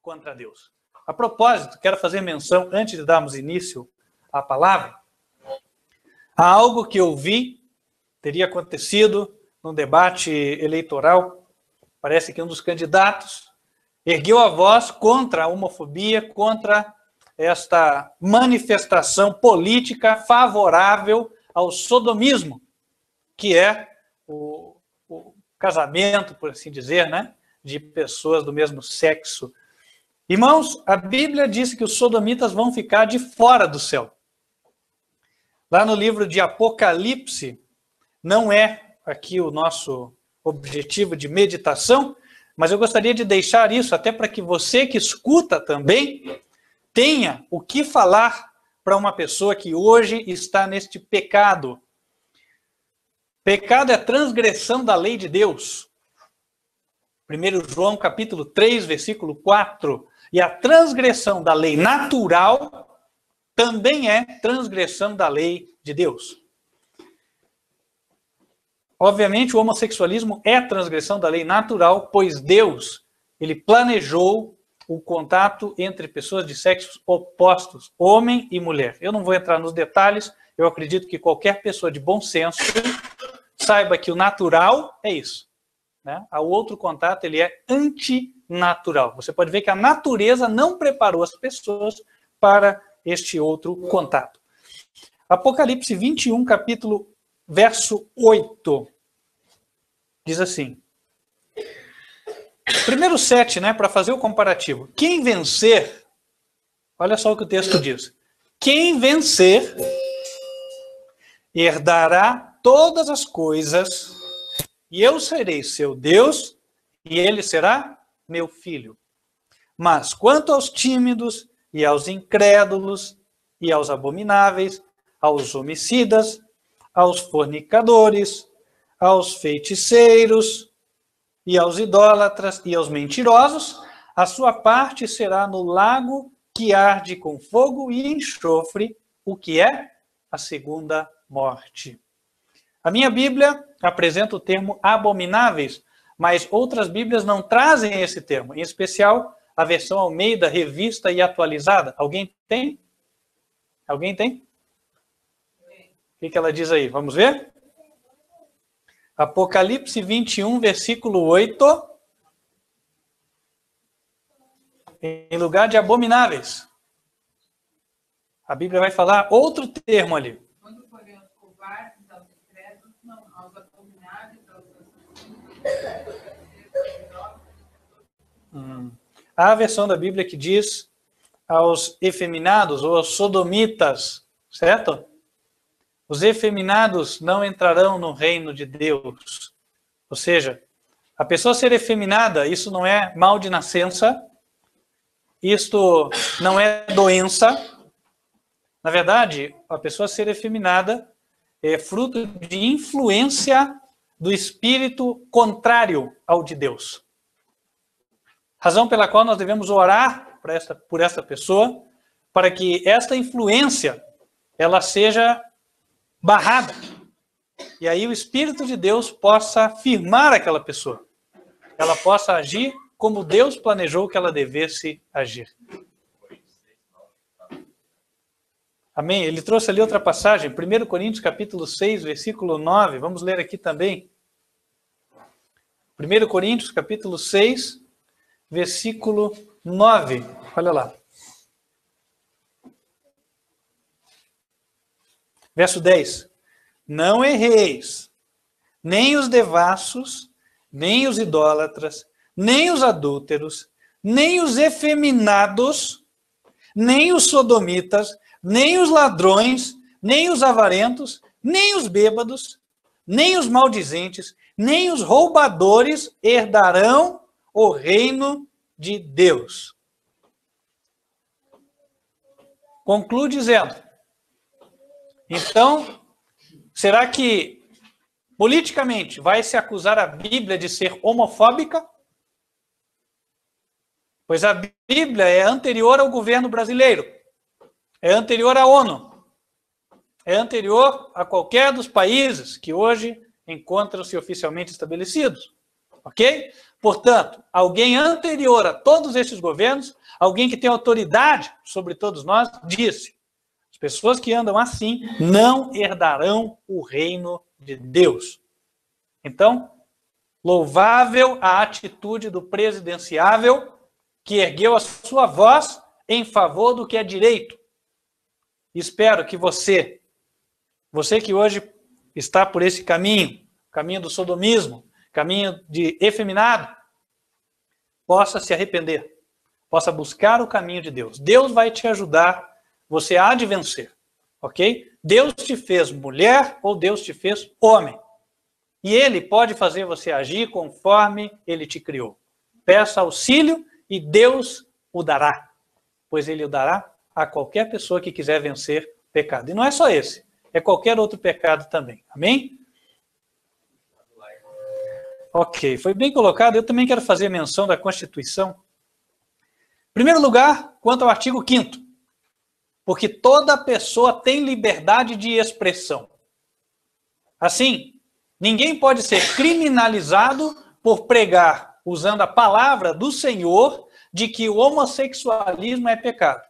contra Deus. A propósito, quero fazer menção, antes de darmos início à palavra, a algo que eu vi teria acontecido num debate eleitoral. Parece que um dos candidatos ergueu a voz contra a homofobia, contra esta manifestação política favorável ao sodomismo, que é o casamento, por assim dizer, né, de pessoas do mesmo sexo. Irmãos, a Bíblia diz que os sodomitas vão ficar de fora do céu. Lá no livro de Apocalipse, não é aqui o nosso objetivo de meditação, mas eu gostaria de deixar isso até para que você que escuta também tenha o que falar para uma pessoa que hoje está neste pecado. Pecado é transgressão da lei de Deus. 1 João capítulo 3, versículo 4. E a transgressão da lei natural também é transgressão da lei de Deus. Obviamente, o homossexualismo é transgressão da lei natural, pois Deus, ele planejou o contato entre pessoas de sexos opostos, homem e mulher. Eu não vou entrar nos detalhes, eu acredito que qualquer pessoa de bom senso saiba que o natural é isso, né? O outro contato, ele é antinatural. Você pode ver que a natureza não preparou as pessoas para este outro contato. Apocalipse 21, capítulo verso 8, diz assim, primeiro 7, né, para fazer o comparativo. Quem vencer, olha só o que o texto diz. Quem vencer herdará todas as coisas, e eu serei seu Deus, e ele será meu filho. Mas quanto aos tímidos, e aos incrédulos, e aos abomináveis, aos homicidas, aos fornicadores, aos feiticeiros, e aos idólatras, e aos mentirosos, a sua parte será no lago que arde com fogo e enxofre, o que é a segunda morte. A minha Bíblia apresenta o termo abomináveis, mas outras Bíblias não trazem esse termo, em especial a versão Almeida, revista e atualizada. Alguém tem? Alguém tem? O que ela diz aí? Vamos ver? Apocalipse 21, versículo 8. Em lugar de abomináveis. A Bíblia vai falar outro termo ali. Quando porém aos covardes, aos incrédulos, não, aos abomináveis, aos Há a versão da Bíblia que diz aos efeminados ou aos sodomitas, certo? Os efeminados não entrarão no reino de Deus. Ou seja, a pessoa ser efeminada, isso não é mal de nascença, isto não é doença. Na verdade, a pessoa ser efeminada é fruto de influência do espírito contrário ao de Deus. Razão pela qual nós devemos orar por esta pessoa, para que esta influência ela seja barrada. E aí o Espírito de Deus possa firmar aquela pessoa. Ela possa agir como Deus planejou que ela devesse agir. Amém? Ele trouxe ali outra passagem, 1 Coríntios capítulo 6, versículo 9. Vamos ler aqui também. 1 Coríntios capítulo 6, versículo 9. Olha lá. Verso 10. Não erreis, nem os devassos, nem os idólatras, nem os adúlteros, nem os efeminados, nem os sodomitas, nem os ladrões, nem os avarentos, nem os bêbados, nem os maldizentes, nem os roubadores herdarão o reino de Deus. Conclui dizendo, então, será que politicamente vai se acusar a Bíblia de ser homofóbica? Pois a Bíblia é anterior ao governo brasileiro, é anterior à ONU, é anterior a qualquer dos países que hoje encontram-se oficialmente estabelecidos. ok? Portanto, alguém anterior a todos esses governos, alguém que tem autoridade sobre todos nós, disse: as pessoas que andam assim não herdarão o reino de Deus. Então, louvável a atitude do presidenciável que ergueu a sua voz em favor do que é direito. Espero que você que hoje está por esse caminho do sodomismo, caminho de efeminado, possa se arrepender, possa buscar o caminho de Deus. Deus vai te ajudar, você há de vencer, ok? Deus te fez mulher ou Deus te fez homem. E Ele pode fazer você agir conforme Ele te criou. Peça auxílio e Deus o dará, pois Ele o dará a qualquer pessoa que quiser vencer o pecado. E não é só esse, é qualquer outro pecado também. Amém? Ok, foi bem colocado. Eu também quero fazer menção da Constituição. Em primeiro lugar, quanto ao artigo 5º, porque toda pessoa tem liberdade de expressão. Assim, ninguém pode ser criminalizado por pregar, usando a palavra do Senhor, de que o homossexualismo é pecado.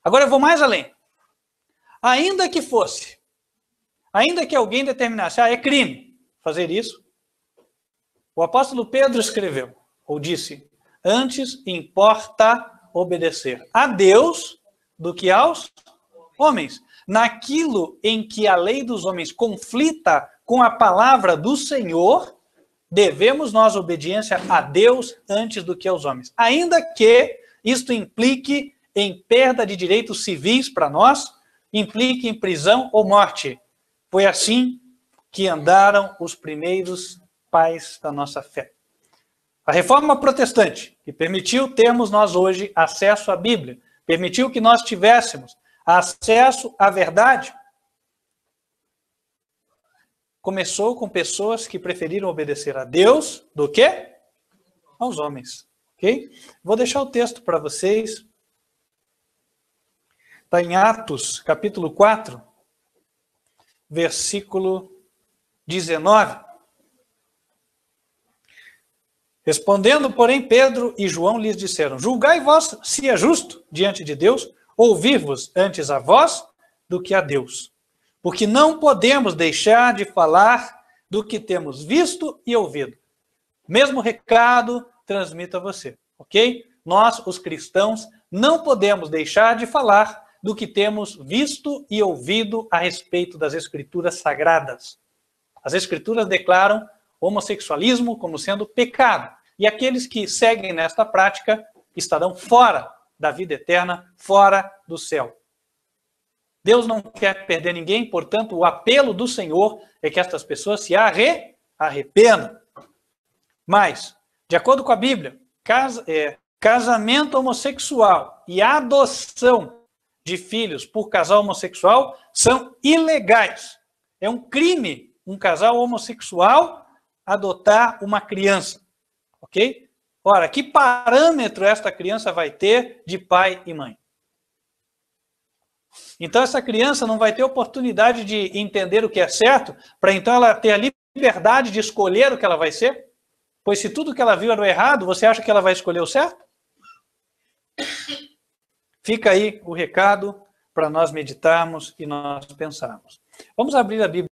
Agora eu vou mais além. Ainda que fosse, ainda que alguém determinasse, é crime fazer isso, o apóstolo Pedro escreveu, ou disse: antes importa obedecer a Deus do que aos homens. Naquilo em que a lei dos homens conflita com a palavra do Senhor, devemos nós obediência a Deus antes do que aos homens. Ainda que isto implique em perda de direitos civis para nós, implique em prisão ou morte. Foi assim que andaram os primeiros pais da nossa fé. A reforma protestante, que permitiu termos nós hoje acesso à Bíblia, permitiu que nós tivéssemos acesso à verdade, começou com pessoas que preferiram obedecer a Deus do que aos homens. Ok? Vou deixar o texto para vocês. Está em Atos, capítulo 4, versículo 19. Respondendo, porém, Pedro e João lhes disseram: julgai vós se é justo diante de Deus ouvir-vos antes a vós do que a Deus. Porque não podemos deixar de falar do que temos visto e ouvido. Mesmo recado transmito a você, ok? Nós, os cristãos, não podemos deixar de falar do que temos visto e ouvido a respeito das Escrituras sagradas. As Escrituras declaram o homossexualismo como sendo pecado. E aqueles que seguem nesta prática estarão fora da vida eterna, fora do céu. Deus não quer perder ninguém, portanto, o apelo do Senhor é que estas pessoas se arrependam. Mas, de acordo com a Bíblia, casamento homossexual e adoção de filhos por casal homossexual são ilegais. É um crime um casal homossexual adotar uma criança, ok? Ora, que parâmetro esta criança vai ter de pai e mãe? Então, essa criança não vai ter oportunidade de entender o que é certo, para então ela ter a liberdade de escolher o que ela vai ser? Pois se tudo que ela viu era o errado, você acha que ela vai escolher o certo? Fica aí o recado para nós meditarmos e nós pensarmos. Vamos abrir a Bíblia.